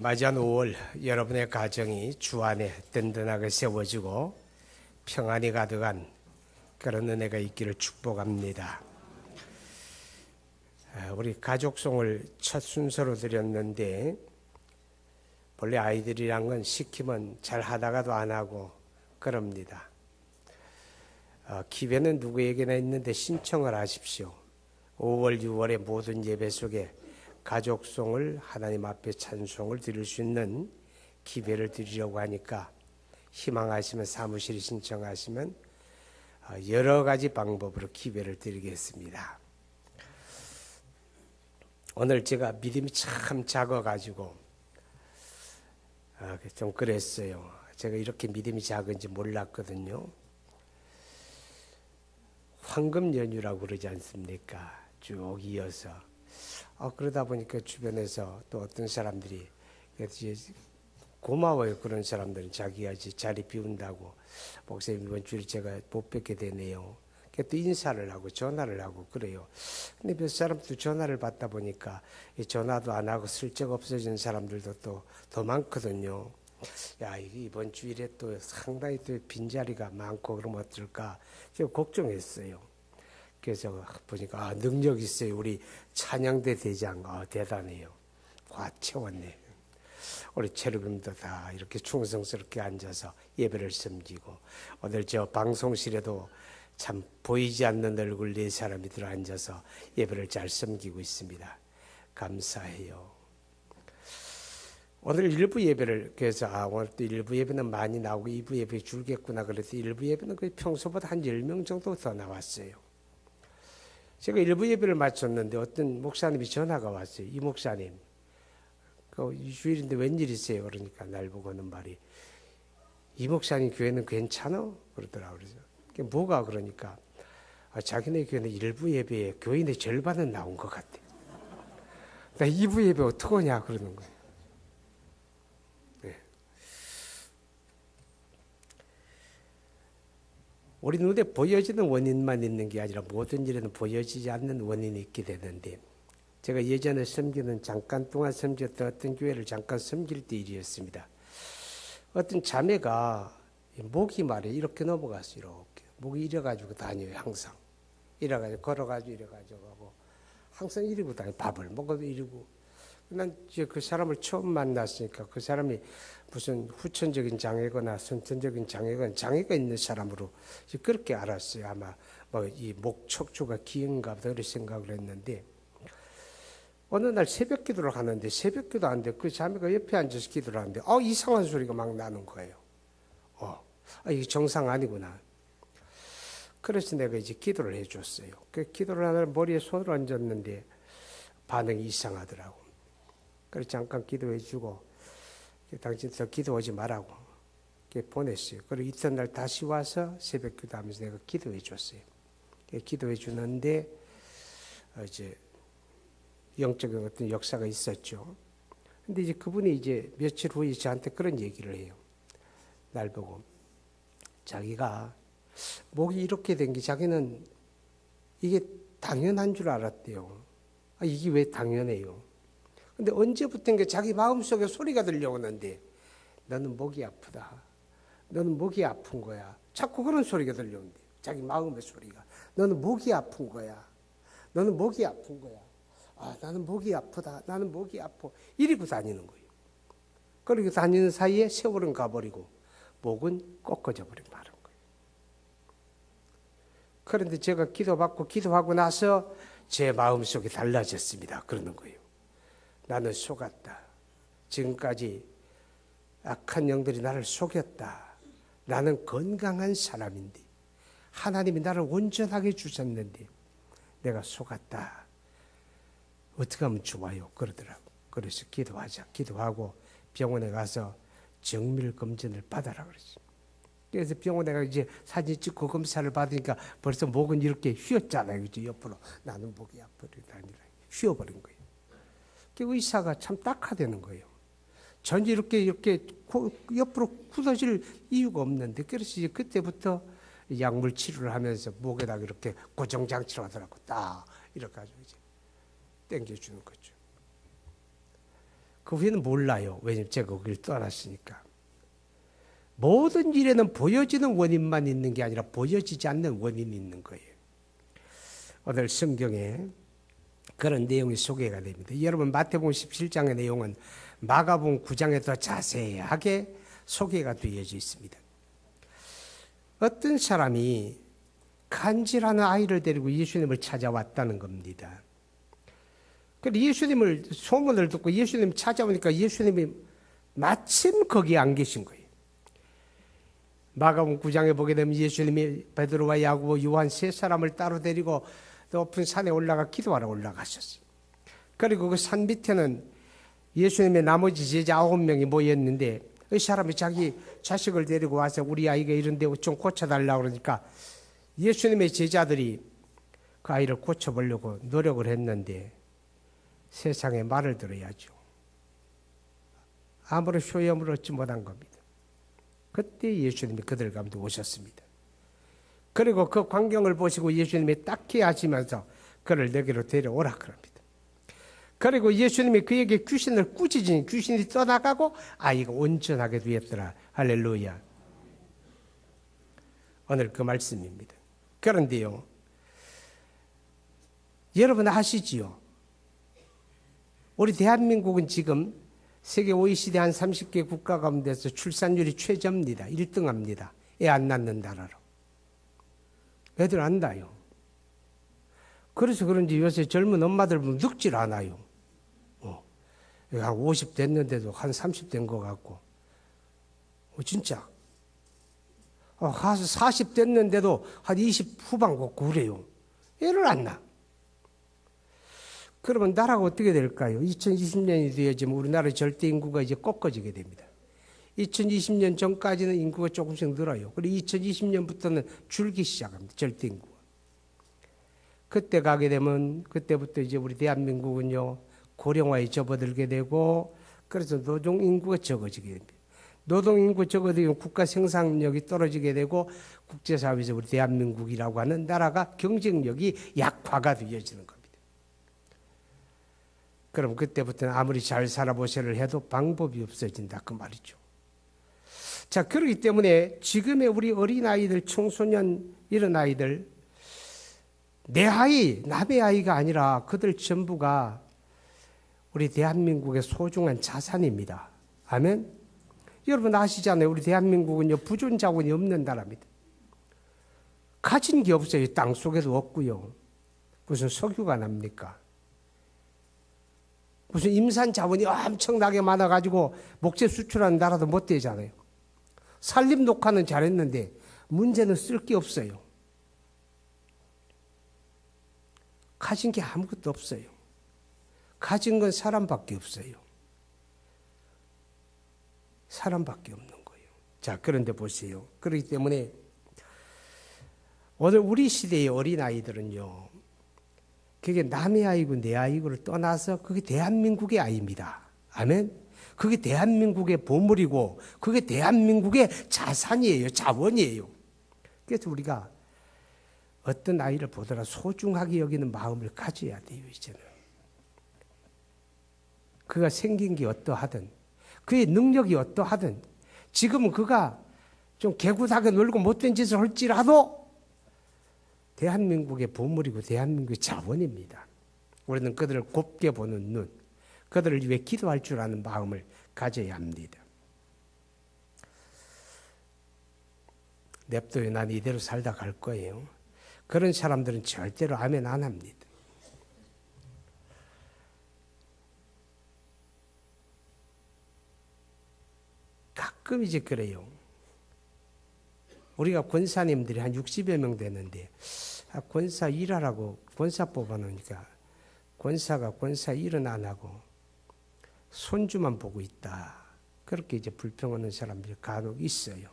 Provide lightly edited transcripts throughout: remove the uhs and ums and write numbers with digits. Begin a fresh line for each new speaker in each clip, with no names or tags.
맞이한 5월 여러분의 가정이 주 안에 든든하게 세워지고 평안이 가득한 그런 은혜가 있기를 축복합니다. 우리 가족송을 첫 순서로 드렸는데 본래 아이들이란 건 시키면 잘 하다가도 안 하고 그럽니다. 기회는 누구에게나 있는데 신청을 하십시오. 5월 6월의 모든 예배 속에 가족송을 하나님 앞에 찬송을 드릴 수 있는 기회를 드리려고 하니까 희망하시면 사무실에 신청하시면 여러 가지 방법으로 기회를 드리겠습니다. 오늘 제가 믿음이 참 작아가지고 좀 그랬어요. 제가 이렇게 믿음이 작은지 몰랐거든요. 황금 연휴라고 그러지 않습니까? 쭉 이어서. 그러다 보니까 주변에서 또 어떤 사람들이 고마워요. 그런 사람들은 자기가 자리 비운다고 목사님 이번 주에 제가 못 뵙게 되네요. 또 인사를 하고 전화를 하고 그래요. 근데 몇 사람도 전화를 받다 보니까 전화도 안 하고 슬쩍 없어진 사람들도 또 더 많거든요. 야, 이번 주일에 또 상당히 또 빈자리가 많고 그러면 어떨까 제가 걱정했어요. 그래서 보니까 능력 있어요. 우리 찬양대 대장 대단해요. 꽉 채웠네. 우리 체르빔도 다 이렇게 충성스럽게 앉아서 예배를 섬기고 오늘 저 방송실에도 참 보이지 않는 얼굴 네 사람이 들어 앉아서 예배를 잘 섬기고 있습니다. 감사해요. 오늘 일부 예배를 그래서 오늘 또 일부 예배는 많이 나오고 2부 예배 줄겠구나 그랬더니 일부 예배는 거의 평소보다 한 10명 정도 더 나왔어요. 제가 일부 예배를 마쳤는데 어떤 목사님이 전화가 왔어요. 이 목사님, 이 주일인데 웬일이세요? 그러니까 날 보고 하는 말이 이 목사님 교회는 괜찮아? 그러더라고요. 그래서 그게 뭐가 그러니까 자기네 교회는 일부 예배에 교인의 절반은 나온 것 같아. 나 2부 예배 어떡하냐 그러는 거예요. 네. 우리 눈에 보여지는 원인만 있는 게 아니라 모든 일에는 보여지지 않는 원인이 있게 되는데 제가 예전에 섬기는 잠깐 동안 섬겼던 어떤 교회를 잠깐 섬길 때 일이었습니다. 어떤 자매가 목이 말이에요. 이렇게 넘어갔어요. 이렇게. 목이 이래가지고 다녀요. 항상. 이래가지고 걸어가지고 이래가지고 하고 항상 이러고 다녀요. 밥을 먹어도 이러고. 난 이제 그 사람을 처음 만났으니까 그 사람이 무슨 후천적인 장애거나 선천적인 장애가 있는 사람으로 그렇게 알았어요. 아마 뭐 이 목 척추가 기인가 보다 그렇게 생각을 했는데 어느 날 새벽 기도를 하는데 새벽 기도 하는데 그 자매가 옆에 앉아서 기도를 하는데 이상한 소리가 막 나는 거예요. 이게 정상 아니구나. 그래서 내가 이제 기도를 해줬어요. 그 기도를 하는 머리에 손을 얹었는데 반응이 이상하더라고. 그래서 잠깐 기도해주고 당신 더 기도하지 말라고 보냈어요. 그리고 이튿날 다시 와서 새벽 기도하면서 내가 기도해줬어요. 기도해주는데 이제 영적인 어떤 역사가 있었죠. 근데 이제 그분이 이제 며칠 후에 저한테 그런 얘기를 해요. 날 보고 자기가 목이 이렇게 된 게 자기는 이게 당연한 줄 알았대요. 이게 왜 당연해요? 근데 언제부턴가 자기 마음속에 소리가 들려오는데 너는 목이 아프다. 너는 목이 아픈 거야. 자꾸 그런 소리가 들려오는데 자기 마음의 소리가 너는 목이 아픈 거야. 너는 목이 아픈 거야. 나는 목이 아프다. 나는 목이 아파. 이러고 다니는 거예요. 그리고 다니는 사이에 세월은 가버리고 목은 꺾어져 버린 말인 거예요. 그런데 제가 기도받고 기도하고 나서 제 마음속이 달라졌습니다. 그러는 거예요. 나는 속았다. 지금까지 악한 영들이 나를 속였다. 나는 건강한 사람인데 하나님이 나를 온전하게 주셨는데 내가 속았다. 어떻게 하면 좋아요? 그러더라고. 그래서 기도하자. 기도하고 병원에 가서 정밀 검진을 받아라 그랬어요. 그래서 병원에 가서 이제 사진 찍고 검사를 받으니까 벌써 목은 이렇게 휘었잖아요. 그죠? 옆으로. 나는 목이 아프리가 아니라 휘어버린 거예요. 그 의사가 참 딱하다는 거예요. 전혀 이렇게 옆으로 굳어질 이유가 없는데 그래서 이제 그때부터 약물 치료를 하면서 목에다 이렇게 고정장치를 하더라고. 딱 이렇게 가지고 이제 땡겨주는 거죠. 그 후에는 몰라요. 왜냐하면 제가 거기를 떠났으니까. 모든 일에는 보여지는 원인만 있는 게 아니라 보여지지 않는 원인이 있는 거예요. 오늘 성경에 그런 내용이 소개가 됩니다. 여러분 마태복음 17장의 내용은 마가복음 9장에 더 자세하게 소개가 되어져 있습니다. 어떤 사람이 간질하는 아이를 데리고 예수님을 찾아왔다는 겁니다. 그래서 예수님을 소문을 듣고 예수님 찾아오니까 예수님이 마침 거기에 안 계신 거예요. 마가복음 9장에 보게 되면 예수님이 베드로와 야고보, 요한 세 사람을 따로 데리고 높은 산에 올라가 기도하러 올라가셨어요. 그리고 그 산 밑에는 예수님의 나머지 제자 9명이 모였는데 이 사람이 자기 자식을 데리고 와서 우리 아이가 이런데 좀 고쳐달라고 그러니까 예수님의 제자들이 그 아이를 고쳐보려고 노력을 했는데 세상에 말을 들어야죠. 아무런 효험을 얻지 못한 겁니다. 그때 예수님이 그들 가운데 오셨습니다. 그리고 그 광경을 보시고 예수님이 딱히 하시면서 그를 내게로 데려오라 그럽니다. 그리고 예수님이 그에게 귀신을 꾸짖으니 귀신이 떠나가고 아이가 온전하게 되었더라. 할렐루야. 오늘 그 말씀입니다. 그런데요, 여러분 아시지요? 우리 대한민국은 지금 세계 OECD 한 30개 국가 가운데서 출산율이 최저입니다. 1등합니다. 애 안 낳는 나라로. 애들 안 낳아요. 그래서 그런지 요새 젊은 엄마들 보면 늙질 않아요. 한 50 됐는데도 한 30 된 것 같고. 진짜. 가서 40 됐는데도 한 20 후반 걷고 그래요. 애를 안 낳아. 그러면 나라가 어떻게 될까요? 2020년이 되어지면 우리나라의 절대 인구가 이제 꺾어지게 됩니다. 2020년 전까지는 인구가 조금씩 늘어요. 그리고 2020년부터는 줄기 시작합니다. 절대 인구가. 그때 가게 되면 그때부터 이제 우리 대한민국은요 고령화에 접어들게 되고 그래서 노동 인구가 적어지게 됩니다. 노동 인구 적어지면 국가 생산력이 떨어지게 되고 국제사회에서 우리 대한민국이라고 하는 나라가 경쟁력이 약화가 되어지는 겁니다. 그럼 그때부터는 아무리 잘 살아보세를 해도 방법이 없어진다 그 말이죠. 자, 그렇기 때문에 지금의 우리 어린아이들, 청소년 이런 아이들 내 아이, 남의 아이가 아니라 그들 전부가 우리 대한민국의 소중한 자산입니다. 아멘? 여러분 아시잖아요. 우리 대한민국은요 부존 자원이 없는 나라입니다. 가진 게 없어요. 땅 속에도 없고요. 무슨 석유가 납니까? 무슨 임산 자원이 엄청나게 많아가지고 목재 수출하는 나라도 못 되잖아요. 산림 녹화는 잘했는데 문제는 쓸 게 없어요. 가진 게 아무것도 없어요. 가진 건 사람밖에 없어요. 사람밖에 없는 거예요. 자, 그런데 보세요. 그렇기 때문에 오늘 우리 시대의 어린아이들은요. 그게 남의 아이고 내 아이고를 떠나서 그게 대한민국의 아이입니다. 아멘? 그게 대한민국의 보물이고 그게 대한민국의 자산이에요. 자원이에요. 그래서 우리가 어떤 아이를 보더라 소중하게 여기는 마음을 가져야 돼요. 이제는. 그가 생긴 게 어떠하든 그의 능력이 어떠하든 지금은 그가 좀 개구닥에 놀고 못된 짓을 할지라도 대한민국의 보물이고 대한민국의 자원입니다. 우리는 그들을 곱게 보는 눈, 그들을 위해 기도할 줄 아는 마음을 가져야 합니다. 냅둬요. 난 이대로 살다 갈 거예요. 그런 사람들은 절대로 아멘 안 합니다. 가끔 이제 그래요. 우리가 권사님들이 한 60여 명 되는데 권사 일하라고 권사 뽑아놓으니까 권사가 권사 일은 안 하고 손주만 보고 있다. 그렇게 이제 불평하는 사람들이 간혹 있어요.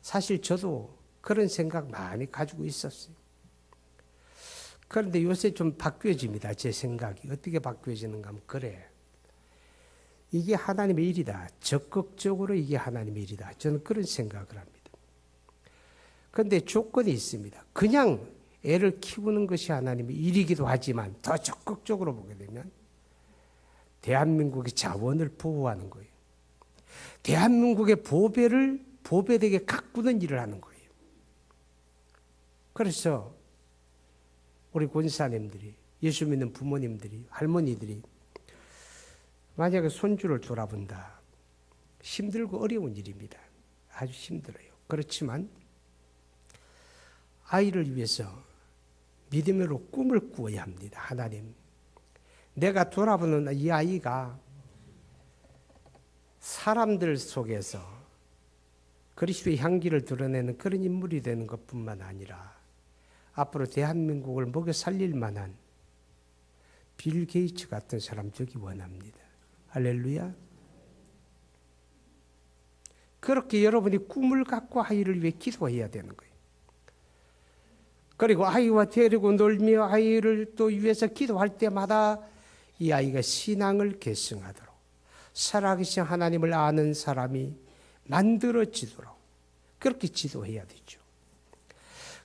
사실 저도 그런 생각 많이 가지고 있었어요. 그런데 요새 좀 바뀌어집니다. 제 생각이. 어떻게 바뀌어지는가 하면 그래. 이게 하나님의 일이다. 적극적으로 이게 하나님의 일이다. 저는 그런 생각을 합니다. 그런데 조건이 있습니다. 그냥 애를 키우는 것이 하나님의 일이기도 하지만 더 적극적으로 보게 되면 대한민국의 자원을 보호하는 거예요. 대한민국의 보배되게 가꾸는 일을 하는 거예요. 그래서 우리 권사님들이, 예수 믿는 부모님들이, 할머니들이 만약에 손주를 돌아본다. 힘들고 어려운 일입니다. 아주 힘들어요. 그렇지만 아이를 위해서 믿음으로 꿈을 꾸어야 합니다. 하나님, 내가 돌아보는 이 아이가 사람들 속에서 그리스도의 향기를 드러내는 그런 인물이 되는 것뿐만 아니라 앞으로 대한민국을 먹여 살릴 만한 빌 게이츠 같은 사람 되기 원합니다. 할렐루야. 그렇게 여러분이 꿈을 갖고 아이를 위해 기도해야 되는 거예요. 그리고 아이와 데리고 놀며 아이를 또 위해서 기도할 때마다 이 아이가 신앙을 계승하도록 살아계신 하나님을 아는 사람이 만들어지도록 그렇게 지도해야 되죠.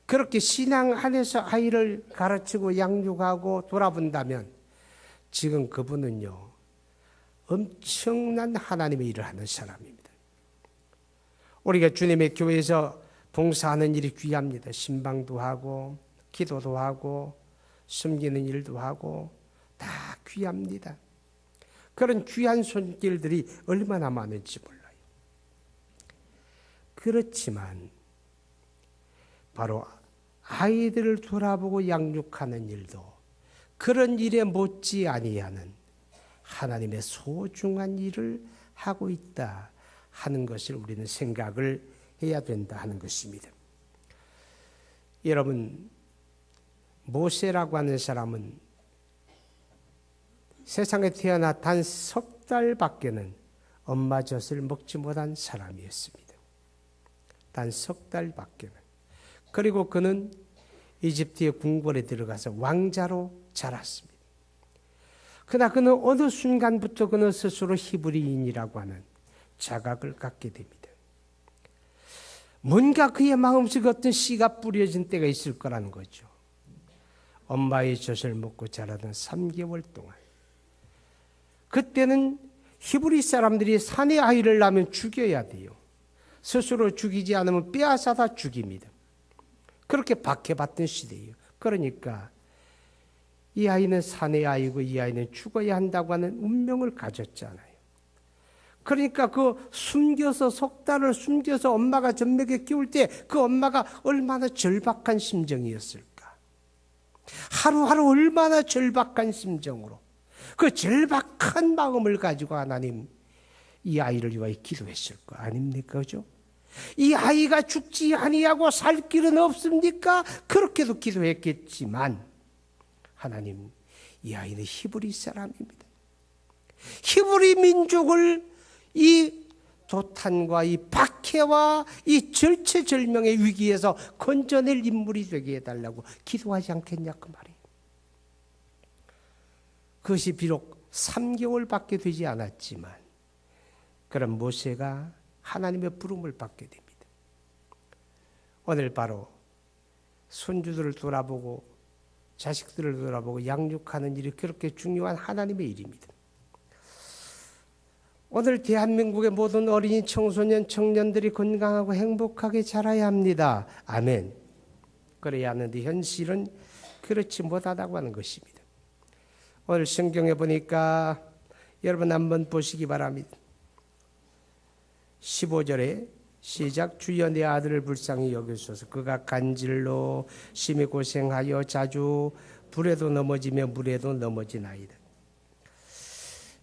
그렇게 신앙 안에서 아이를 가르치고 양육하고 돌아본다면 지금 그분은요, 엄청난 하나님의 일을 하는 사람입니다. 우리가 주님의 교회에서 봉사하는 일이 귀합니다. 신방도 하고 기도도 하고 섬기는 일도 하고 다 귀합니다. 그런 귀한 손길들이 얼마나 많은지 몰라요. 그렇지만 바로 아이들을 돌아보고 양육하는 일도 그런 일에 못지 아니하는 하나님의 소중한 일을 하고 있다 하는 것을 우리는 생각을 해야 된다 하는 것입니다. 여러분, 모세라고 하는 사람은 세상에 태어나 단 석 달밖에는 엄마 젖을 먹지 못한 사람이었습니다. 단 석 달밖에는. 그리고 그는 이집트의 궁궐에 들어가서 왕자로 자랐습니다. 그러나 그는 어느 순간부터 그는 스스로 히브리인이라고 하는 자각을 갖게 됩니다. 뭔가 그의 마음속에 어떤 씨가 뿌려진 때가 있을 거라는 거죠. 엄마의 젖을 먹고 자라던 3개월 동안. 그때는 히브리 사람들이 산의 아이를 낳으면 죽여야 돼요. 스스로 죽이지 않으면 빼앗아다 죽입니다. 그렇게 박해받던 시대예요. 그러니까 이 아이는 산의 아이고 이 아이는 죽어야 한다고 하는 운명을 가졌잖아요. 그러니까 그 숨겨서 석 달을 숨겨서 엄마가 젖먹여 키울 때 그 엄마가 얼마나 절박한 심정이었을까. 하루하루 얼마나 절박한 심정으로 그 절박한 마음을 가지고 하나님 이 아이를 위하여 기도했을 거 아닙니까? 그죠? 이 아이가 죽지 아니하고 살 길은 없습니까? 그렇게도 기도했겠지만 하나님, 이 아이는 히브리 사람입니다. 히브리 민족을 이 도탄과 이 박해와 이 절체절명의 위기에서 건져낼 인물이 되게 해달라고 기도하지 않겠냐 그 말이에요. 그것이 비록 3개월밖에 되지 않았지만 그런 모세가 하나님의 부름을 받게 됩니다. 오늘 바로 손주들을 돌아보고 자식들을 돌아보고 양육하는 일이 그렇게 중요한 하나님의 일입니다. 오늘 대한민국의 모든 어린이, 청소년, 청년들이 건강하고 행복하게 자라야 합니다. 아멘. 그래야 하는데 현실은 그렇지 못하다고 하는 것입니다. 오늘 성경에 보니까 여러분 한번 보시기 바랍니다. 15절에 시작. 주여 내 아들을 불쌍히 여기소서. 그가 간질로 심히 고생하여 자주 불에도 넘어지며 물에도 넘어지나이다.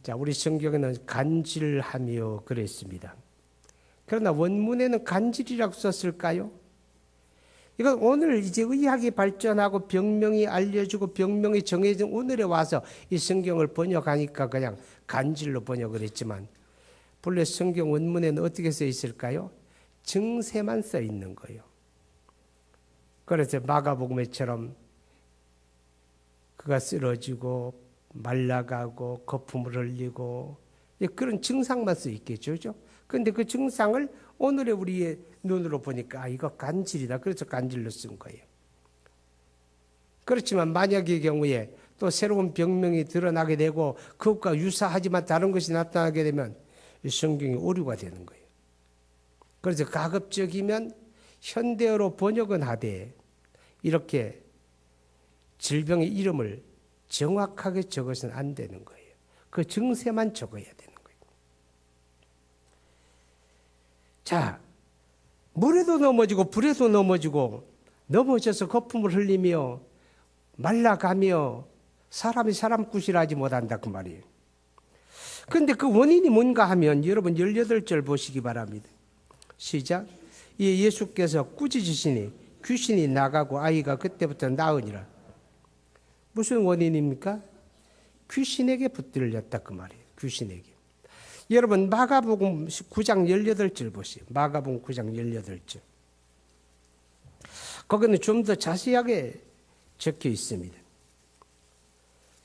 자, 우리 성경에는 간질하며 그랬습니다. 그러나 원문에는 간질이라고 썼을까요? 이건 오늘 이제 의학이 발전하고 병명이 알려지고 병명이 정해진 오늘에 와서 이 성경을 번역하니까 그냥 간질로 번역을 했지만 본래 성경 원문에는 어떻게 써 있을까요? 증세만 써 있는 거예요. 그래서 마가복음에처럼 그가 쓰러지고 말라가고 거품을 흘리고 그런 증상만 써 있겠죠. 그런데 그 증상을 오늘의 우리의 눈으로 보니까 이거 간질이다. 그래서 간질로 쓴 거예요. 그렇지만 만약의 경우에 또 새로운 병명이 드러나게 되고 그것과 유사하지만 다른 것이 나타나게 되면 이 성경이 오류가 되는 거예요. 그래서 가급적이면 현대어로 번역은 하되 이렇게 질병의 이름을 정확하게 적어서는 안 되는 거예요. 그 증세만 적어야 되는 거예요. 자, 물에도 넘어지고 불에도 넘어지고 넘어져서 거품을 흘리며 말라가며 사람이 사람 구실하지 못한다 그 말이에요. 그런데 그 원인이 뭔가 하면 여러분 18절 보시기 바랍니다. 시작. 예수께서 꾸짖으시니 귀신이 나가고 아이가 그때부터 나으니라. 무슨 원인입니까? 귀신에게 붙들렸다 그 말이에요. 귀신에게. 여러분 마가복음 9장 18절 보세요. 마가복음 9장 18절. 거기는 좀 더 자세하게 적혀 있습니다.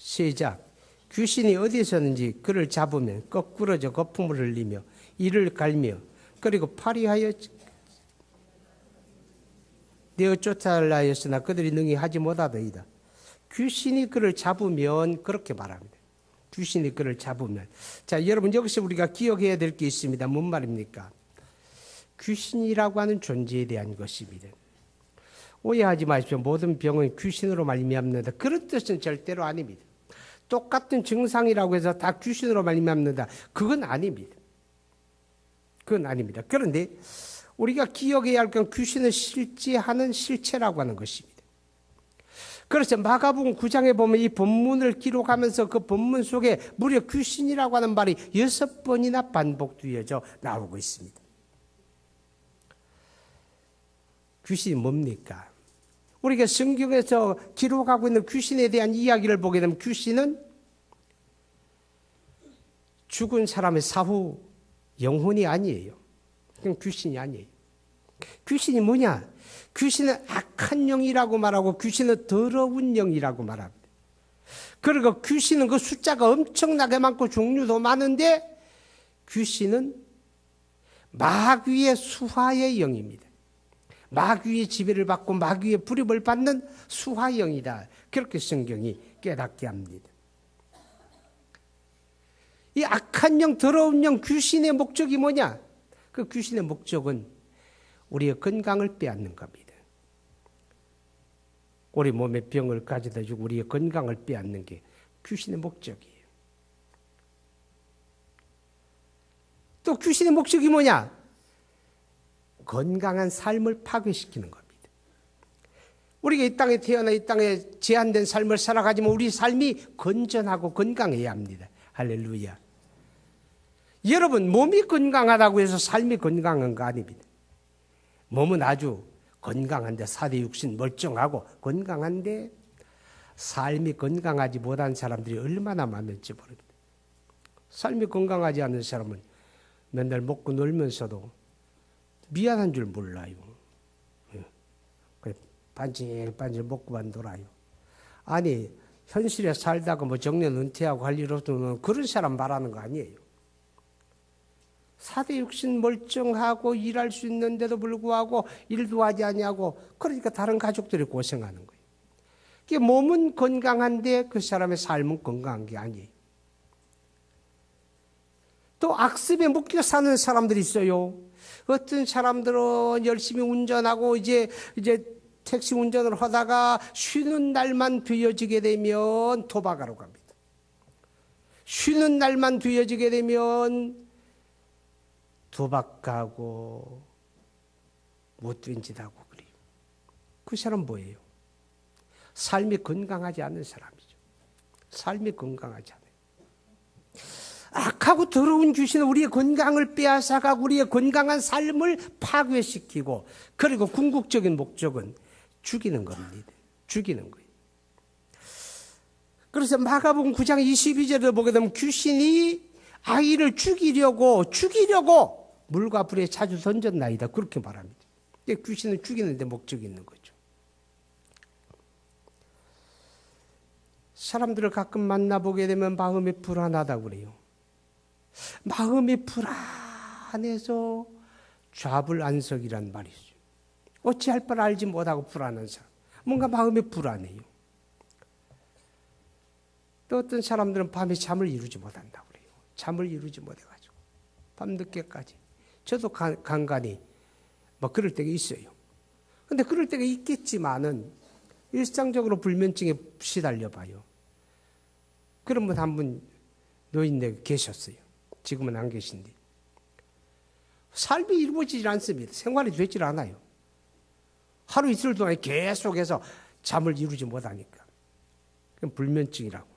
시작. 귀신이 어디서는지 그를 잡으면 거꾸러져 거품을 흘리며 이를 갈며 그리고 파리하여 내어 쫓아달라 하였으나 그들이 능히 하지 못하더이다. 귀신이 그를 잡으면 그렇게 말합니다. 귀신이 그를 잡으면. 자, 여러분 여기서 우리가 기억해야 될 게 있습니다. 뭔 말입니까? 귀신이라고 하는 존재에 대한 것입니다. 오해하지 마십시오. 모든 병은 귀신으로 말미암는다. 그런 뜻은 절대로 아닙니다. 똑같은 증상이라고 해서 다 귀신으로 말미암는다. 그건 아닙니다. 그건 아닙니다. 그런데 우리가 기억해야 할 건 귀신을 실제하는 실체라고 하는 것입니다. 그래서 마가복음 9장에 보면 이 본문을 기록하면서 그 본문 속에 무려 귀신이라고 하는 말이 6번이나 반복되어져 나오고 있습니다. 귀신이 뭡니까? 우리가 성경에서 기록하고 있는 귀신에 대한 이야기를 보게 되면 귀신은 죽은 사람의 사후 영혼이 아니에요. 그건 귀신이 아니에요. 귀신이 뭐냐? 귀신은 악한 영이라고 말하고 귀신은 더러운 영이라고 말합니다. 그리고 귀신은 그 숫자가 엄청나게 많고 종류도 많은데 귀신은 마귀의 수하의 영입니다. 마귀의 지배를 받고 마귀의 불입을 받는 수하영이다. 그렇게 성경이 깨닫게 합니다. 이 악한 영, 더러운 영, 귀신의 목적이 뭐냐? 그 귀신의 목적은 우리의 건강을 빼앗는 겁니다. 우리 몸에 병을 가져다 주고 우리의 건강을 빼앗는 게 귀신의 목적이에요. 또 귀신의 목적이 뭐냐? 건강한 삶을 파괴시키는 겁니다. 우리가 이 땅에 태어나 이 땅에 제한된 삶을 살아가지만 우리 삶이 건전하고 건강해야 합니다. 할렐루야. 여러분 몸이 건강하다고 해서 삶이 건강한 거 아닙니다. 몸은 아주 건강한데 사대 육신 멀쩡하고 건강한데 삶이 건강하지 못한 사람들이 얼마나 많을지 모릅니다. 삶이 건강하지 않은 사람은 맨날 먹고 놀면서도 미안한 줄 몰라요. 반질반질 먹고만 놀아요. 아니 현실에 살다가 뭐 정년 은퇴하고 할 일 없으면 그런 사람 말하는 거 아니에요. 사대 육신 멀쩡하고 일할 수 있는데도 불구하고 일도 하지 않냐고 그러니까 다른 가족들이 고생하는 거예요. 그게 몸은 건강한데 그 사람의 삶은 건강한 게 아니에요. 또 악습에 묶여 사는 사람들이 있어요. 어떤 사람들은 열심히 운전하고 이제 택시 운전을 하다가 쉬는 날만 되어지게 되면 도박하러 갑니다. 쉬는 날만 되어지게 되면 도박하고 못된 짓 하고 그래요. 그 사람 뭐예요? 삶이 건강하지 않은 사람이죠. 삶이 건강하지 않아요. 악하고 더러운 귀신은 우리의 건강을 빼앗아가고 우리의 건강한 삶을 파괴시키고 그리고 궁극적인 목적은 죽이는 겁니다. 죽이는 거예요. 그래서 마가복음 9장 22절을 보게 되면 귀신이 아이를 죽이려고 물과 불에 자주 던졌나이다. 그렇게 말합니다. 귀신을 죽이는 데 목적이 있는 거죠. 사람들을 가끔 만나보게 되면 마음이 불안하다고 그래요. 마음이 불안해서 좌불안석이란 말이 있어요. 어찌할 바를 알지 못하고 불안한 사람. 뭔가 마음이 불안해요. 또 어떤 사람들은 밤에 잠을 이루지 못한다고 그래요. 잠을 이루지 못해가지고 밤늦게까지. 저도 간간히 뭐 그럴 때가 있어요. 근데 그럴 때가 있겠지만은 일상적으로 불면증에 시달려 봐요. 그런 분 한 분 노인네 계셨어요. 지금은 안 계신데. 삶이 이루어지질 않습니다. 생활이 되질 않아요. 하루 이틀 동안 계속해서 잠을 이루지 못하니까. 그건 불면증이라고.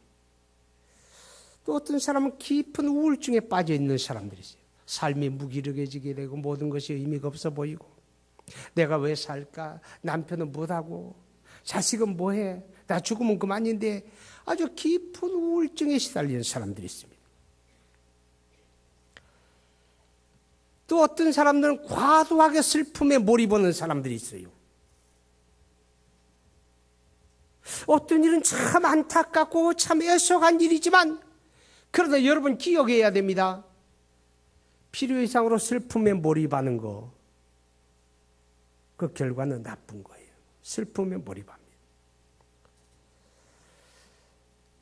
또 어떤 사람은 깊은 우울증에 빠져 있는 사람들이 있어요. 삶이 무기력해지게 되고 모든 것이 의미가 없어 보이고 내가 왜 살까? 남편은 못하고 자식은 뭐해? 나 죽으면 그만인데 아주 깊은 우울증에 시달리는 사람들이 있습니다. 또 어떤 사람들은 과도하게 슬픔에 몰입하는 사람들이 있어요. 어떤 일은 참 안타깝고 참 애석한 일이지만 그러나 여러분 기억해야 됩니다. 필요 이상으로 슬픔에 몰입하는 거, 그 결과는 나쁜 거예요. 슬픔에 몰입합니다.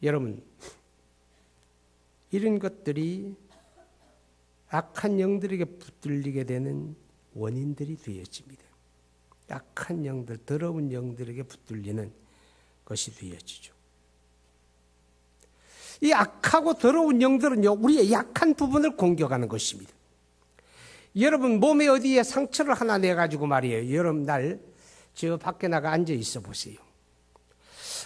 여러분, 이런 것들이 악한 영들에게 붙들리게 되는 원인들이 되어집니다. 악한 영들, 더러운 영들에게 붙들리는 것이 되어지죠. 이 악하고 더러운 영들은요, 우리의 약한 부분을 공격하는 것입니다. 여러분 몸에 어디에 상처를 하나 내가지고 말이에요. 여러분 저 밖에 나가 앉아 있어 보세요.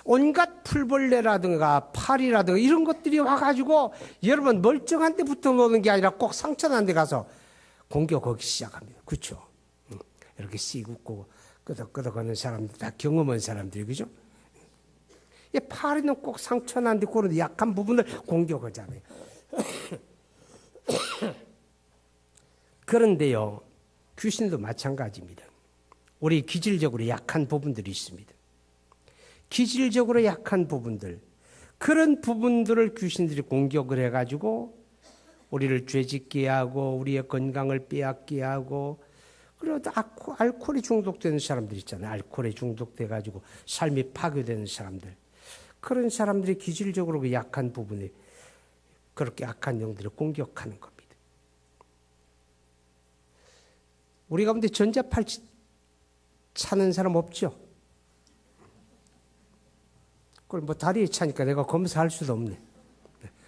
온갖 풀벌레라든가 파리라든가 이런 것들이 와가지고 여러분 멀쩡한 데 붙어 노는 게 아니라 꼭 상처난 데 가서 공격하기 시작합니다. 그렇죠? 이렇게 씩 웃고 끄덕끄덕하는 사람들 다 경험한 사람들이 그죠? 이 파리는 꼭 상처난 데 그런 약한 부분을 공격하잖아요. 그런데요, 귀신도 마찬가지입니다. 우리 기질적으로 약한 부분들이 있습니다. 기질적으로 약한 부분들, 그런 부분들을 귀신들이 공격을 해가지고 우리를 죄짓게 하고 우리의 건강을 빼앗게 하고, 그리고 알코올에 중독되는 사람들 있잖아요. 알코올에 중독돼가지고 삶이 파괴되는 사람들, 그런 사람들이 기질적으로 그 약한 부분에 그렇게 악한 영들을 공격하는 겁니다. 우리 가운데 전자팔 차는 사람 없죠? 그걸 뭐 다리에 차니까 내가 검사할 수도 없네.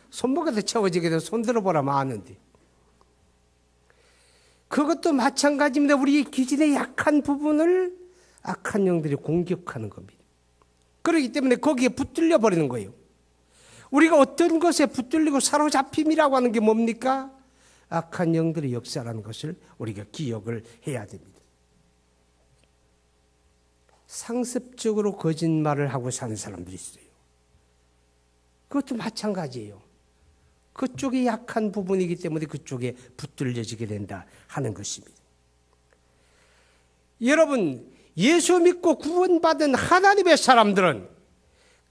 손목에도 채워지게 돼서 손 들어보라면 아는데. 그것도 마찬가지입니다. 우리 기질의 약한 부분을 악한 영들이 공격하는 겁니다. 그렇기 때문에 거기에 붙들려 버리는 거예요. 우리가 어떤 것에 붙들리고 사로잡힘이라고 하는 게 뭡니까? 악한 영들의 역사라는 것을 우리가 기억을 해야 됩니다. 상습적으로 거짓말을 하고 사는 사람들이 있어요. 그것도 마찬가지예요. 그쪽이 약한 부분이기 때문에 그쪽에 붙들려지게 된다 하는 것입니다. 여러분, 예수 믿고 구원받은 하나님의 사람들은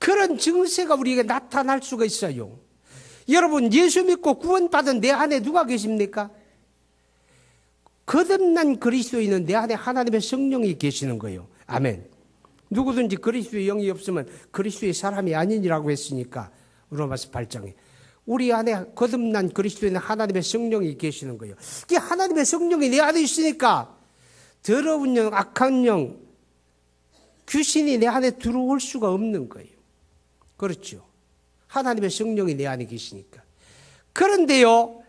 그런 증세가 우리에게 나타날 수가 있어요. 여러분, 예수 믿고 구원받은 내 안에 누가 계십니까? 거듭난 그리스도인은 내 안에 하나님의 성령이 계시는 거예요. 아멘. 누구든지 그리스도의 영이 없으면 그리스도의 사람이 아니라고 했으니까 로마서 8장에 우리 안에 거듭난 그리스도인은 하나님의 성령이 계시는 거예요. 이 하나님의 성령이 내 안에 있으니까 더러운 영, 악한 영, 귀신이 내 안에 들어올 수가 없는 거예요. 그렇죠? 하나님의 성령이 내 안에 계시니까. 그런데요,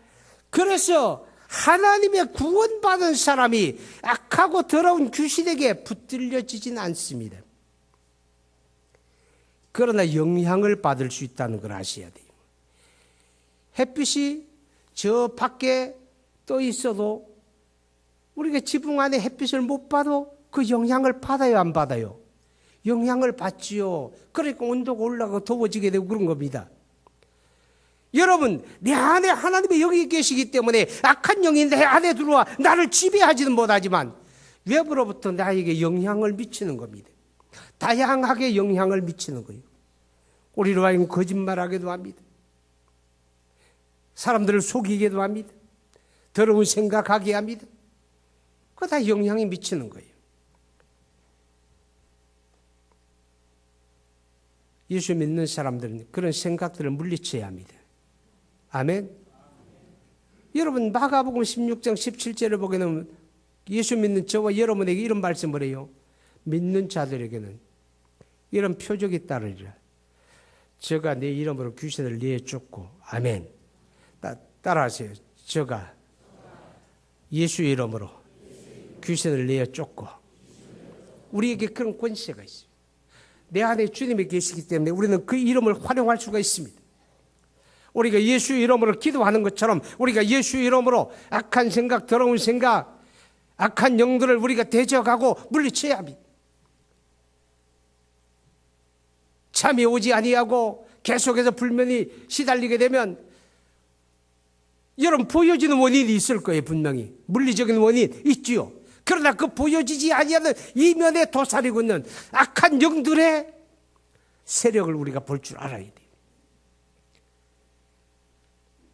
그래서 하나님의 구원받은 사람이 악하고 더러운 귀신에게 붙들려지진 않습니다. 그러나 영향을 받을 수 있다는 걸 아셔야 돼요. 햇빛이 저 밖에 떠 있어도 우리가 지붕 안에 햇빛을 못 봐도 그 영향을 받아요, 안 받아요? 영향을 받지요. 그러니까 온도가 올라가고 더워지게 되고 그런 겁니다. 여러분, 내 안에 하나님의 영이 계시기 때문에 악한 영이 내 안에 들어와 나를 지배하지는 못하지만 외부로부터 나에게 영향을 미치는 겁니다. 다양하게 영향을 미치는 거예요. 우리로 하여금 거짓말하게도 합니다. 사람들을 속이게도 합니다. 더러운 생각하게 합니다. 그거 다 영향이 미치는 거예요. 예수 믿는 사람들은 그런 생각들을 물리쳐야 합니다. 아멘. 여러분 마가복음 16장 17절을 보게 되면 예수 믿는 저와 여러분에게 이런 말씀을 해요. 믿는 자들에게는 이런 표적이 따르리라. 저가 내 이름으로 귀신을 내쫓고, 아멘. 따라하세요. 저가 예수 이름으로 귀신을 내쫓고. 우리에게 그런 권세가 있어요. 내 안에 주님이 계시기 때문에 우리는 그 이름을 활용할 수가 있습니다. 우리가 예수 이름으로 기도하는 것처럼 우리가 예수 이름으로 악한 생각, 더러운 생각, 악한 영들을 우리가 대적하고 물리쳐야 합니다. 잠이 오지 아니하고 계속해서 불면이 시달리게 되면 여러분 보여지는 원인이 있을 거예요. 분명히 물리적인 원인 있지요. 그러나 그 보여지지 아니하는 이면에 도사리고 있는 악한 영들의 세력을 우리가 볼 줄 알아야 돼요.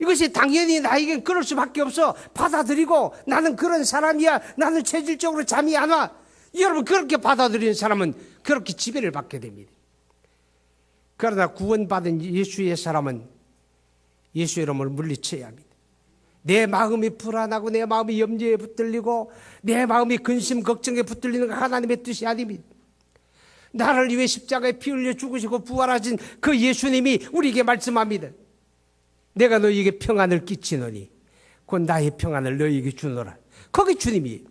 이것이 당연히 나에겐 그럴 수밖에 없어. 받아들이고 나는 그런 사람이야. 나는 체질적으로 잠이 안 와. 여러분 그렇게 받아들이는 사람은 그렇게 지배를 받게 됩니다. 그러나 구원받은 예수의 사람은 예수 이름을 물리쳐야 합니다. 내 마음이 불안하고 내 마음이 염려에 붙들리고 내 마음이 근심 걱정에 붙들리는 거 하나님의 뜻이 아닙니다. 나를 위해 십자가에 피 흘려 죽으시고 부활하신 그 예수님이 우리에게 말씀합니다. 내가 너희에게 평안을 끼치노니 곧 나의 평안을 너희에게 주노라. 거기 주님이.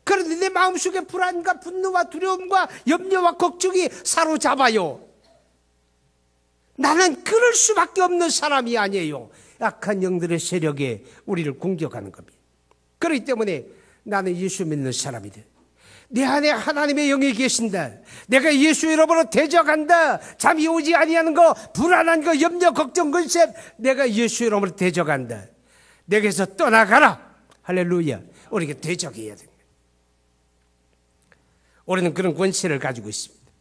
그런데 내 마음속에 불안과 분노와 두려움과 염려와 걱정이 사로잡아요. 나는 그럴 수밖에 없는 사람이 아니에요. 악한 영들의 세력에 우리를 공격하는 겁니다. 그렇기 때문에 나는 예수 믿는 사람이다. 내 안에 하나님의 영이 계신다. 내가 예수 이름으로 대적한다. 잠이 오지 아니하는 거, 불안한 거, 염려, 걱정, 근심, 내가 예수 이름으로 대적한다. 내게서 떠나가라. 할렐루야. 우리가 대적해야 됩니다. 우리는 그런 권세를 가지고 있습니다.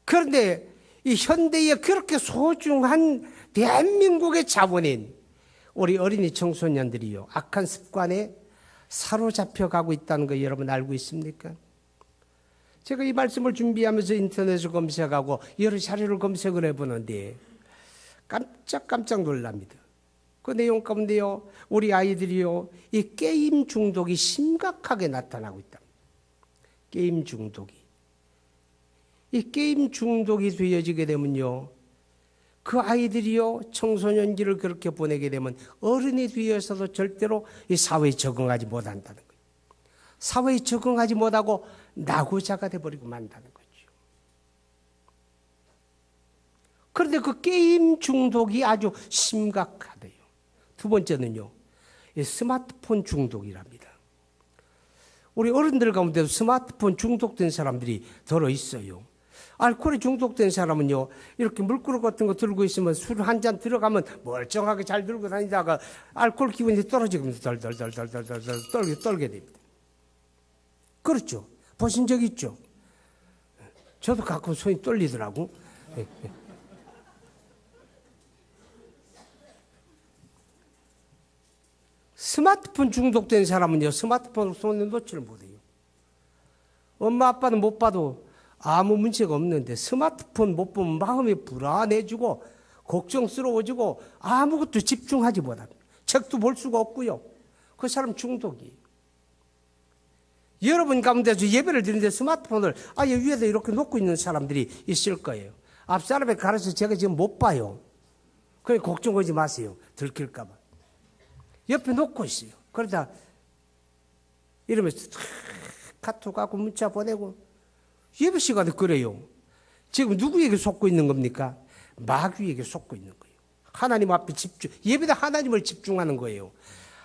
그런데 이 현대에 그렇게 소중한 대한민국의 자본인 우리 어린이 청소년들이요, 악한 습관에 사로잡혀 가고 있다는 거 여러분 알고 있습니까? 제가 이 말씀을 준비하면서 인터넷을 검색하고 여러 자료를 검색을 해보는데 깜짝 놀랍니다. 그 내용 가운데요, 우리 아이들이요, 이 게임 중독이 심각하게 나타나고 있다. 게임 중독이. 이 게임 중독이 되어지게 되면요, 그 아이들이요, 청소년기를 그렇게 보내게 되면 어른이 되어서도 절대로 이 사회에 적응하지 못한다는 거예요. 사회에 적응하지 못하고 낙오자가 돼버리고 만다는 거죠. 그런데 그 게임 중독이 아주 심각하대요. 두 번째는요, 이 스마트폰 중독이랍니다. 우리 어른들 가운데도 스마트폰 중독된 사람들이 더러 있어요. 알코올에 중독된 사람은요, 이렇게 물그릇 같은 거 들고 있으면 술 한 잔 들어가면 멀쩡하게 잘 들고 다니다가 알코올 기분이 떨어지면서 덜덜덜덜덜 떨게 됩니다. 그렇죠? 보신 적 있죠? 저도 가끔 손이 떨리더라고. 스마트폰 중독된 사람은요, 스마트폰을 손에 놓지를 못해요. 엄마 아빠는 못 봐도 아무 문제가 없는데 스마트폰 못 보면 마음이 불안해지고 걱정스러워지고 아무것도 집중하지 못합니다. 책도 볼 수가 없고요. 그 사람 중독이. 여러분 가운데서 예배를 드리는데 스마트폰을 아예 위에다 이렇게 놓고 있는 사람들이 있을 거예요. 앞 사람에 가르쳐 제가 지금 못 봐요. 그러니 걱정하지 마세요. 들킬까 봐. 옆에 놓고 있어요. 그러다 이러면서 카톡하고 문자 보내고 예배 시간에 그래요. 지금 누구에게 속고 있는 겁니까? 마귀에게 속고 있는 거예요. 하나님 앞에 집중, 예배다 하나님을 집중하는 거예요.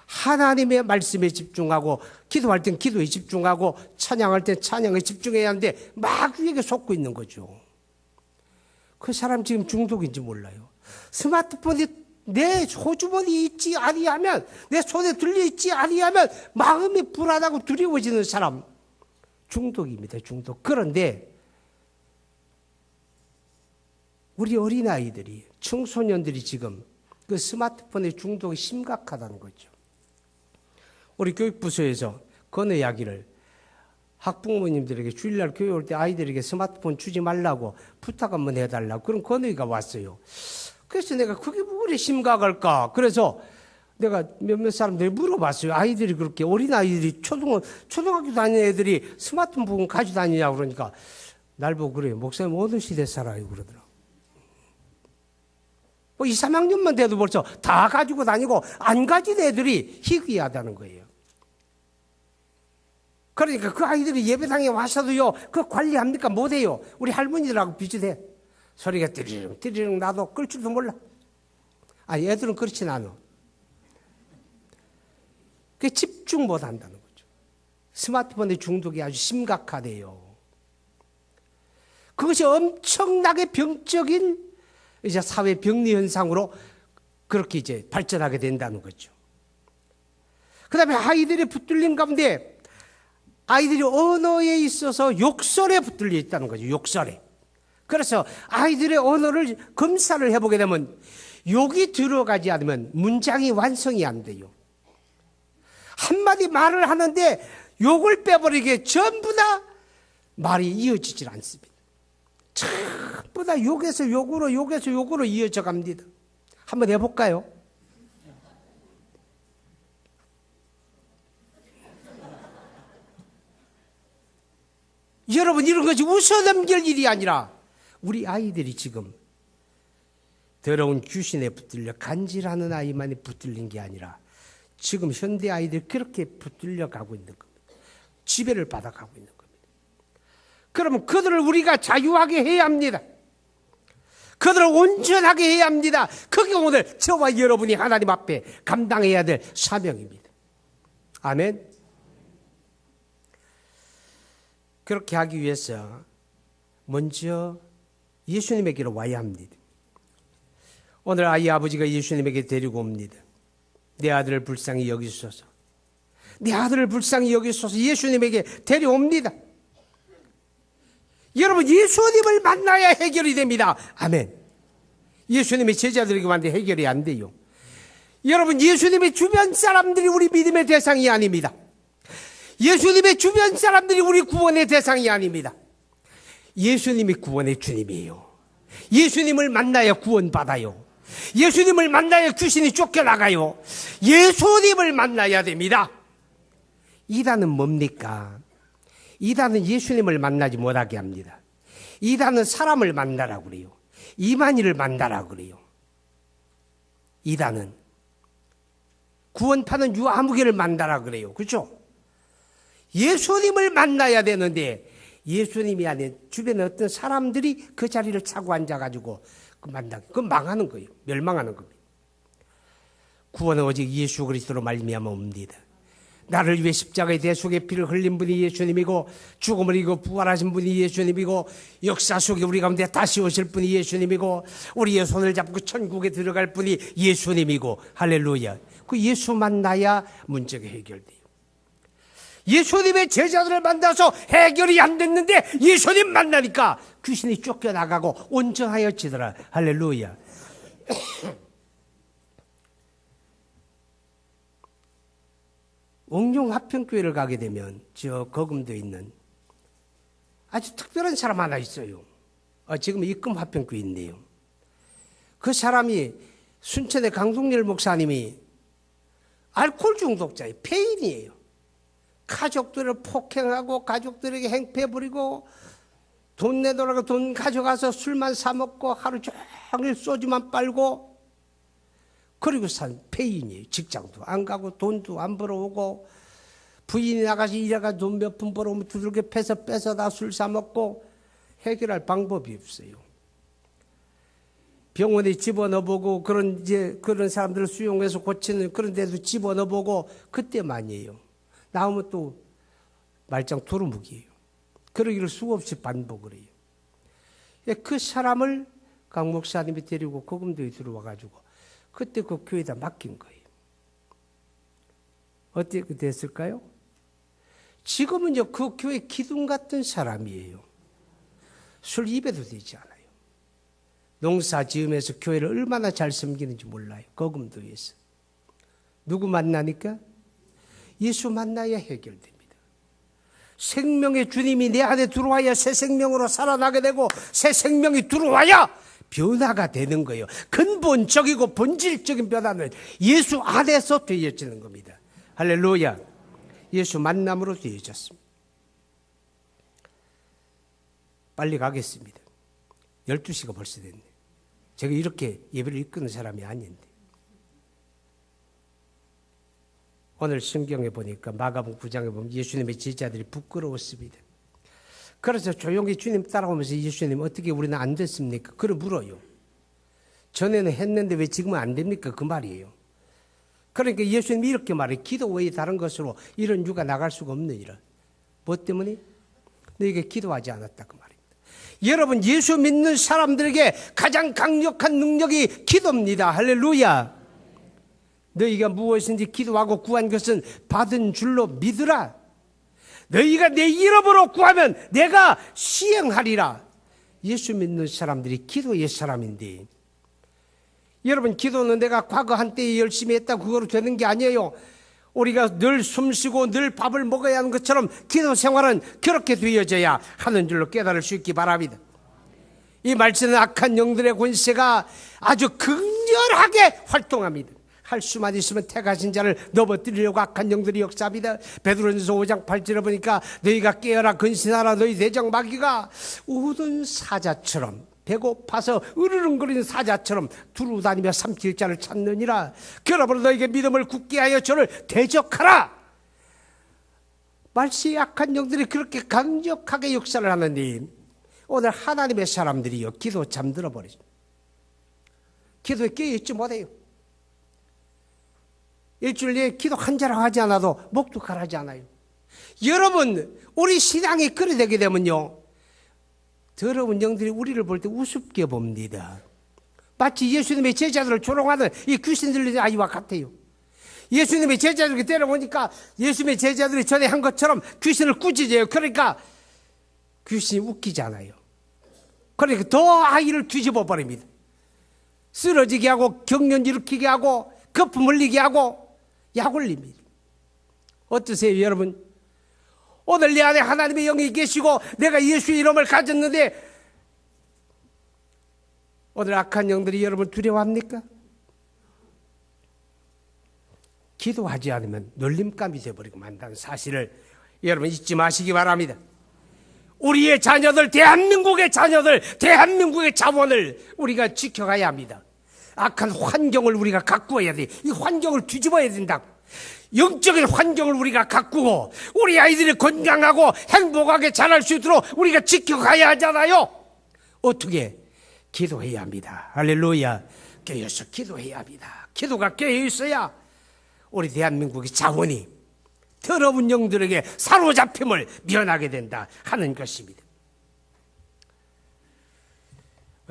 하나님의 말씀에 집중하고 기도할 땐 기도에 집중하고 찬양할 땐 찬양에 집중해야 하는데 마귀에게 속고 있는 거죠. 그 사람 지금 중독인지 몰라요. 스마트폰이 내 소주머니에 있지 아니하면, 내 손에 들려 있지 아니하면 마음이 불안하고 두려워지는 사람, 중독입니다. 중독. 그런데 우리 어린아이들이, 청소년들이 지금 그 스마트폰의 중독이 심각하다는 거죠. 우리 교육부서에서 그 이야기를 학부모님들에게 주일날 교회 올 때 아이들에게 스마트폰 주지 말라고 부탁 한번 해달라고 그런 건의가 왔어요. 그래서 내가 그게 뭐 그리 심각할까? 그래서 내가 몇몇 사람들이 물어봤어요. 아이들이 그렇게 어린 아이들이 초등학교 다니는 애들이 스마트폰 가지고 다니냐고 그러니까 날 보고 그래요. 목사님 어느 시대 살아요? 그러더라고. 뭐 2, 3학년만 돼도 벌써 다 가지고 다니고 안 가진 애들이 희귀하다는 거예요. 그러니까 그 아이들이 예배당에 와서도요, 그 관리합니까? 못해요. 우리 할머니들하고 비슷해. 소리가 띠리릉, 띠리릉 나도 끌 줄도 몰라. 아니, 애들은 그렇진 않아. 그 집중 못 한다는 거죠. 스마트폰의 중독이 아주 심각하대요. 그것이 엄청나게 병적인 이제 사회 병리 현상으로 그렇게 이제 발전하게 된다는 거죠. 그 다음에 아이들의 붙들림 가운데 아이들이 언어에 있어서 욕설에 붙들려 있다는 거죠. 욕설에. 그래서 아이들의 언어를 검사를 해보게 되면 욕이 들어가지 않으면 문장이 완성이 안 돼요. 한마디 말을 하는데 욕을 빼버리게 전부 다 말이 이어지질 않습니다. 전부 다 욕에서 욕으로 욕에서 욕으로 이어져 갑니다. 한번 해볼까요? 여러분, 이런 것이 웃어넘길 일이 아니라 우리 아이들이 지금 더러운 귀신에 붙들려 간질하는 아이만이 붙들린 게 아니라 지금 현대 아이들이 그렇게 붙들려 가고 있는 겁니다. 지배를 받아가고 있는 겁니다. 그러면 그들을 우리가 자유하게 해야 합니다. 그들을 온전하게 해야 합니다. 그게 오늘 저와 여러분이 하나님 앞에 감당해야 될 사명입니다. 아멘. 그렇게 하기 위해서 먼저 예수님에게로 와야 합니다. 오늘 아이 아버지가 예수님에게 데리고 옵니다. 내 아들을 불쌍히 여기소서. 내 아들을 불쌍히 여기소서. 예수님에게 데려옵니다. 여러분, 예수님을 만나야 해결이 됩니다. 아멘. 예수님의 제자들에게 왔는데 해결이 안 돼요. 여러분, 예수님의 주변 사람들이 우리 믿음의 대상이 아닙니다. 예수님의 주변 사람들이 우리 구원의 대상이 아닙니다. 예수님이 구원의 주님이에요. 예수님을 만나야 구원받아요. 예수님을 만나야 귀신이 쫓겨나가요. 예수님을 만나야 됩니다. 이단은 뭡니까? 이단은 예수님을 만나지 못하게 합니다. 이단은 사람을 만나라고 그래요. 이만희를 만나라고 그래요. 이단은 구원파는 유아무개를 만나라고 그래요. 그렇죠? 예수님을 만나야 되는데 예수님이 아닌 주변에 어떤 사람들이 그 자리를 차고 앉아가지고 그건 망하는 거예요. 멸망하는 겁니다. 구원은 오직 예수 그리스도로 말미암아 옵니다. 나를 위해 십자가의 대속의 피를 흘린 분이 예수님이고 죽음을 이기고 부활하신 분이 예수님이고 역사 속에 우리 가운데 다시 오실 분이 예수님이고 우리의 손을 잡고 천국에 들어갈 분이 예수님이고 할렐루야. 그 예수 만나야 문제가 해결돼요. 예수님의 제자들을 만나서 해결이 안 됐는데 예수님 만나니까 귀신이 쫓겨나가고 온전하여지더라. 할렐루야. 옥룡 화평교회를 가게 되면 저 거금도에 있는 아주 특별한 사람 하나 있어요. 지금 입금 화평교회에 있네요. 그 사람이 순천의 강동열 목사님이 알코올 중독자예요. 폐인이에요. 가족들을 폭행하고 가족들에게 행패 부리고 돈 내더라고 돈 가져가서 술만 사 먹고 하루 종일 소주만 빨고 그리고 산 폐인이에요. 직장도 안 가고 돈도 안 벌어오고 부인이 나가서 일해가 돈 몇 푼 벌어오면 두들겨 패서 뺏어다 술 사 먹고 해결할 방법이 없어요. 병원에 집어넣어보고 그런 사람들을 수용해서 고치는 그런 데도 집어넣어보고 그때만이에요. 나오면 또 말짱 도루묵이에요. 그러기를 수없이 반복을 해요. 그 사람을 강 목사님이 데리고 거금도에 들어와가지고 그때 그 교회에다 맡긴 거예요. 어떻게 됐을까요? 지금은요 그 교회 기둥 같은 사람이에요. 술 입에도 되지 않아요. 농사 지으면서 교회를 얼마나 잘 섬기는지 몰라요. 거금도에서. 누구 만나니까? 예수 만나야 해결됩니다. 생명의 주님이 내 안에 들어와야 새 생명으로 살아나게 되고 새 생명이 들어와야 변화가 되는 거예요. 근본적이고 본질적인 변화는 예수 안에서 되어지는 겁니다. 할렐루야. 예수 만남으로 되어졌습니다. 빨리 가겠습니다. 12시가 벌써 됐네. 제가 이렇게 예배를 이끄는 사람이 아닌데. 오늘 성경에 보니까 마가복음 9장에 보면 예수님의 제자들이 부끄러웠습니다. 그래서 조용히 주님 따라오면서 예수님 어떻게 우리는 안 됐습니까? 그걸 물어요. 전에는 했는데 왜 지금은 안 됩니까? 그 말이에요. 그러니까 예수님이 이렇게 말해요. 기도 외에 다른 것으로 이런 유가 나갈 수가 없느니라. 뭐 때문에? 너희가 기도하지 않았다 그 말입니다. 여러분 예수 믿는 사람들에게 가장 강력한 능력이 기도입니다. 할렐루야. 너희가 무엇인지 기도하고 구한 것은 받은 줄로 믿으라. 너희가 내 이름으로 구하면 내가 시행하리라. 예수 믿는 사람들이 기도의 사람인데 여러분 기도는 내가 과거 한때에 열심히 했다고 그거로 되는 게 아니에요. 우리가 늘 숨쉬고 늘 밥을 먹어야 하는 것처럼 기도 생활은 그렇게 되어져야 하는 줄로 깨달을 수 있기 바랍니다. 이 말씀은 악한 영들의 권세가 아주 극렬하게 활동합니다. 할 수만 있으면 택하신 자를 넘어뜨리려고 악한 영들이 역사합니다. 베드로전서 5장 8절에 보니까 너희가 깨어라 근신하라 너희 대적 마귀가 우는 사자처럼 배고파서 으르렁거리는 사자처럼 두루다니며 삼킬 자를 찾느니라. 그러므로 너희에게 믿음을 굳게 하여 저를 대적하라. 말씀이 악한 영들이 그렇게 강력하게 역사를 하는데 오늘 하나님의 사람들이요 기도 잠들어 버리죠. 기도에 깨어있지 못해요. 일주일 내에 기도 한 자락 하지 않아도 목도 가라지 않아요. 여러분 우리 신앙이 그리 되게 되면요 더러운 영들이 우리를 볼 때 우습게 봅니다. 마치 예수님의 제자들을 조롱하는 이 귀신 들리는 아이와 같아요. 예수님의 제자들을 때려보니까 예수님의 제자들이 전에 한 것처럼 귀신을 꾸짖어요. 그러니까 귀신이 웃기잖아요. 그러니까 더 아이를 뒤집어 버립니다. 쓰러지게 하고 경련 일으키게 하고 거품 흘리게 하고 약 올립니다. 어떠세요 여러분? 오늘 내 안에 하나님의 영이 계시고 내가 예수의 이름을 가졌는데 오늘 악한 영들이 여러분 두려워합니까? 기도하지 않으면 놀림감이 되어버리고 만다는 사실을 여러분 잊지 마시기 바랍니다. 우리의 자녀들, 대한민국의 자녀들, 대한민국의 자본을 우리가 지켜가야 합니다. 악한 환경을 우리가 가꾸어야 돼. 이 환경을 뒤집어야 된다. 영적인 환경을 우리가 가꾸고 우리 아이들이 건강하고 행복하게 자랄 수 있도록 우리가 지켜가야 하잖아요. 어떻게? 기도해야 합니다. 할렐루야. 깨어서 기도해야 합니다. 기도가 깨어있어야 우리 대한민국의 자원이 더러운 영들에게 사로잡힘을 면하게 된다 하는 것입니다.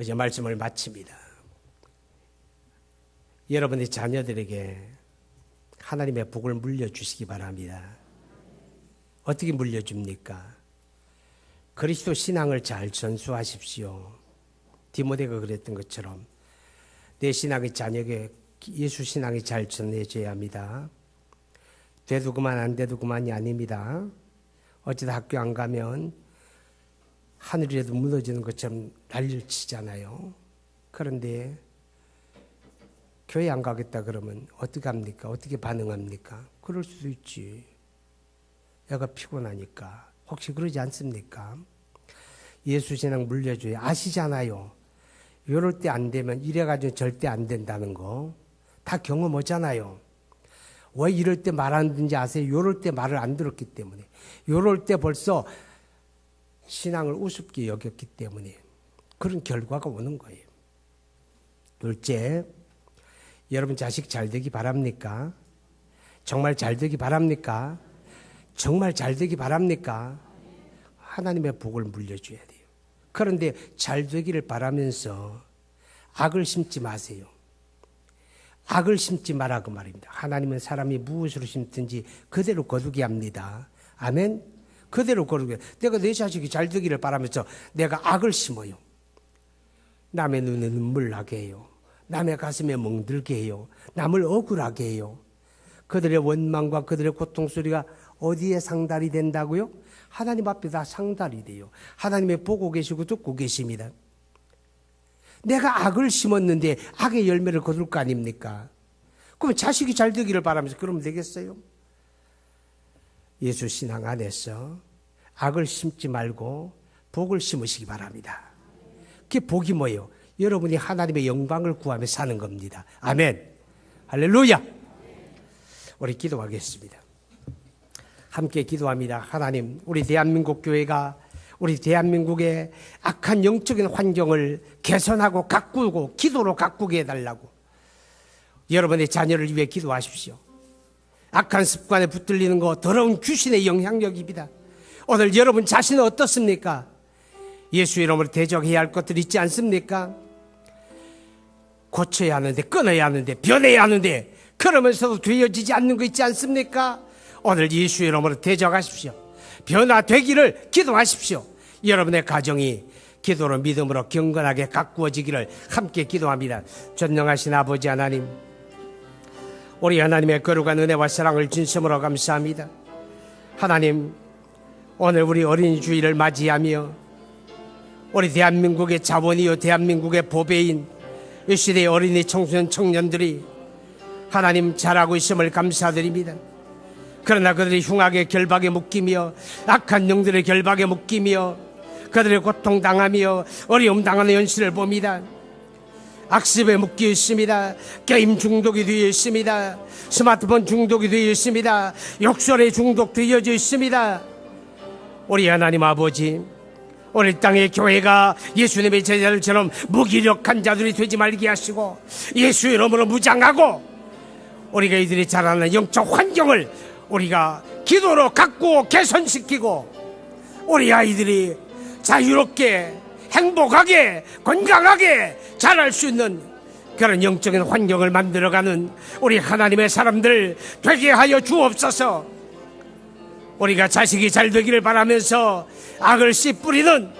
이제 말씀을 마칩니다. 여러분의 자녀들에게 하나님의 복을 물려주시기 바랍니다. 어떻게 물려줍니까? 그리스도 신앙을 잘 전수하십시오. 디모데가 그랬던 것처럼 내 신앙의 자녀에게 예수 신앙이 잘 전해져야 합니다. 돼도 그만 안 돼도 그만이 아닙니다. 어쩌다 학교 안 가면 하늘이라도 무너지는 것처럼 난리를 치잖아요. 그런데 교회 안 가겠다 그러면 어떻게 합니까? 어떻게 반응합니까? 그럴 수도 있지. 애가 피곤하니까. 혹시 그러지 않습니까? 예수 신앙 물려줘야 아시잖아요. 이럴 때 안 되면 이래가지고 절대 안 된다는 거. 다 경험 오잖아요. 왜 이럴 때 말 안 듣는지 아세요? 이럴 때 말을 안 들었기 때문에. 이럴 때 벌써 신앙을 우습게 여겼기 때문에 그런 결과가 오는 거예요. 둘째, 여러분 자식 잘 되기 바랍니까? 정말 잘 되기 바랍니까? 정말 잘 되기 바랍니까? 하나님의 복을 물려줘야 돼요. 그런데 잘 되기를 바라면서 악을 심지 마세요. 악을 심지 마라 그 말입니다. 하나님은 사람이 무엇으로 심든지 그대로 거두게 합니다. 아멘? 그대로 거두게. 내가 내 자식이 잘 되기를 바라면서 내가 악을 심어요. 남의 눈에 눈물 나게 해요. 남의 가슴에 멍들게 해요. 남을 억울하게 해요. 그들의 원망과 그들의 고통 소리가 어디에 상달이 된다고요? 하나님 앞에 다 상달이 돼요. 하나님이 보고 계시고 듣고 계십니다. 내가 악을 심었는데 악의 열매를 거둘 거 아닙니까? 그럼 자식이 잘 되기를 바라면서 그러면 되겠어요? 예수 신앙 안에서 악을 심지 말고 복을 심으시기 바랍니다. 그게 복이 뭐예요? 여러분이 하나님의 영광을 구하며 사는 겁니다. 아멘. 할렐루야. 우리 기도하겠습니다. 함께 기도합니다. 하나님, 우리 대한민국 교회가 우리 대한민국의 악한 영적인 환경을 개선하고 가꾸고 기도로 가꾸게 해달라고 여러분의 자녀를 위해 기도하십시오. 악한 습관에 붙들리는 거 더러운 귀신의 영향력입니다. 오늘 여러분 자신은 어떻습니까? 예수 이름으로 대적해야 할 것들이 있지 않습니까? 고쳐야 하는데, 끊어야 하는데, 변해야 하는데 그러면서도 되어지지 않는 거 있지 않습니까? 오늘 예수 이름으로 대적하십시오. 변화되기를 기도하십시오. 여러분의 가정이 기도로 믿음으로 경건하게 가꾸어지기를 함께 기도합니다. 전능하신 아버지 하나님, 우리 하나님의 거룩한 은혜와 사랑을 진심으로 감사합니다. 하나님, 오늘 우리 어린이 주일을 맞이하며 우리 대한민국의 자본이요 대한민국의 보배인 이 시대의 어린이 청소년 청년들이 하나님 잘하고 있음을 감사드립니다. 그러나 그들이 흉악의 결박에 묶이며 악한 영들의 결박에 묶이며 그들의 고통당하며 어려움 당하는 현실을 봅니다. 악습에 묶여 있습니다. 게임 중독이 되어 있습니다. 스마트폰 중독이 되어 있습니다. 욕설에 중독되어져 있습니다. 우리 하나님 아버지, 우리 땅의 교회가 예수님의 제자들처럼 무기력한 자들이 되지 말게 하시고 예수 이름으로 무장하고 우리가 이들이 자라는 영적 환경을 우리가 기도로 가꾸고 개선시키고 우리 아이들이 자유롭게 행복하게 건강하게 자랄 수 있는 그런 영적인 환경을 만들어가는 우리 하나님의 사람들 되게 하여 주옵소서. 우리가 자식이 잘 되기를 바라면서 악을 씨 뿌리는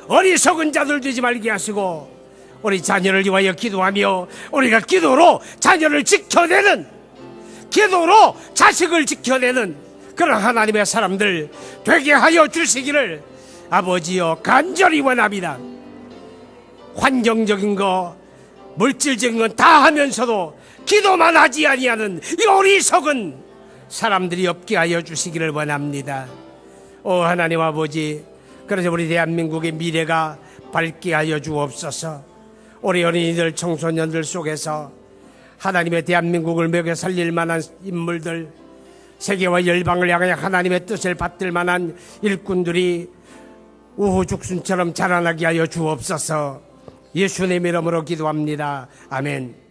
어리석은 자들 되지 말게 하시고 우리 자녀를 위하여 기도하며 우리가 기도로 자녀를 지켜내는, 기도로 자식을 지켜내는 그런 하나님의 사람들 되게 하여 주시기를 아버지여 간절히 원합니다. 환경적인 거 물질적인 건 다 하면서도 기도만 하지 아니하는 이 어리석은 사람들이 없게 하여 주시기를 원합니다. 오 하나님 아버지, 그래서 우리 대한민국의 미래가 밝게 하여 주옵소서. 우리 어린이들 청소년들 속에서 하나님의 대한민국을 먹여 살릴 만한 인물들, 세계와 열방을 향하여 하나님의 뜻을 받들 만한 일꾼들이 우후죽순처럼 자라나게 하여 주옵소서. 예수님의 이름으로 기도합니다. 아멘.